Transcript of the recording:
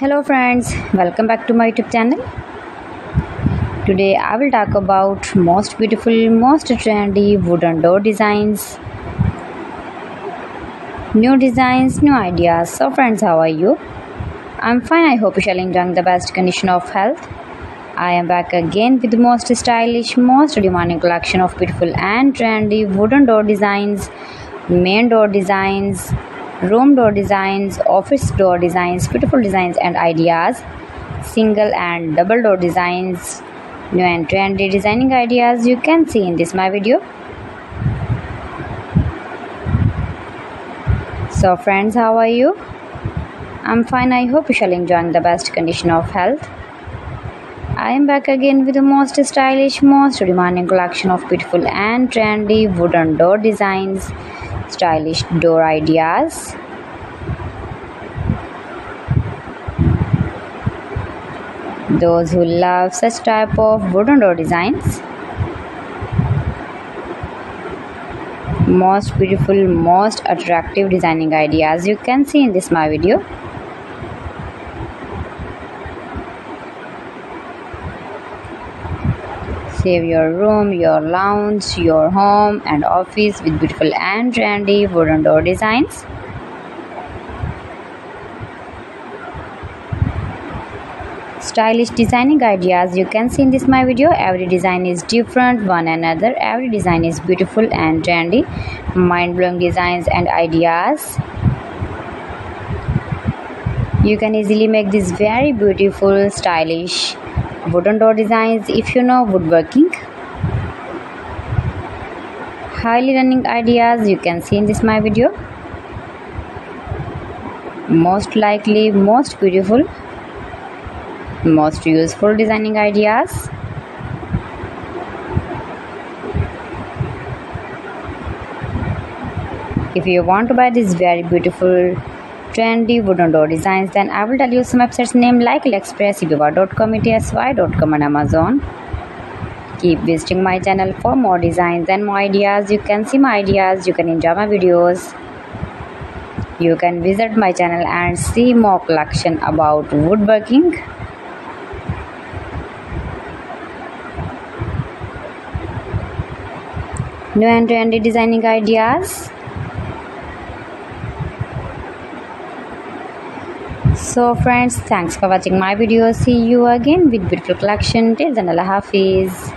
Hello friends, welcome back to my YouTube channel. Today I will talk about most beautiful, most trendy wooden door designs. New designs, new ideas. So friends, how are you? I'm fine. I hope you shall enjoy the best condition of health. I am back again with the most stylish, most demanding collection of beautiful and trendy wooden door designs, main door designs, room door designs, office door designs, beautiful designs and ideas, single and double door designs, new and trendy designing ideas you can see in this my video. So friends, how are you? I'm fine. I hope you shall enjoy the best condition of health. I am back again with the most stylish, most demanding collection of beautiful and trendy wooden door designs, stylish door ideas. Those who love such type of wooden door designs, most beautiful, most attractive designing ideas you can see in this my video. Save your room, your lounge, your home and office with beautiful and trendy wooden door designs. Stylish designing ideas you can see in this my video. Every design is different one another. Every design is beautiful and trendy, mind-blowing designs and ideas. You can easily make these very beautiful, stylish wooden door designs if you know woodworking. Highly running ideas you can see in this my video. Most likely, most beautiful, most useful designing ideas. If you want to buy these very beautiful trendy wooden door designs, then I will tell you some websites name like AliExpress, eBay.com, etsy.com and Amazon. Keep visiting my channel for more designs and more ideas. You can see my ideas, you can enjoy my videos. You can visit my channel and see more collection about woodworking. New and trendy designing ideas. So friends, thanks for watching my video. See you again with beautiful collection. Till then, Allah Hafiz.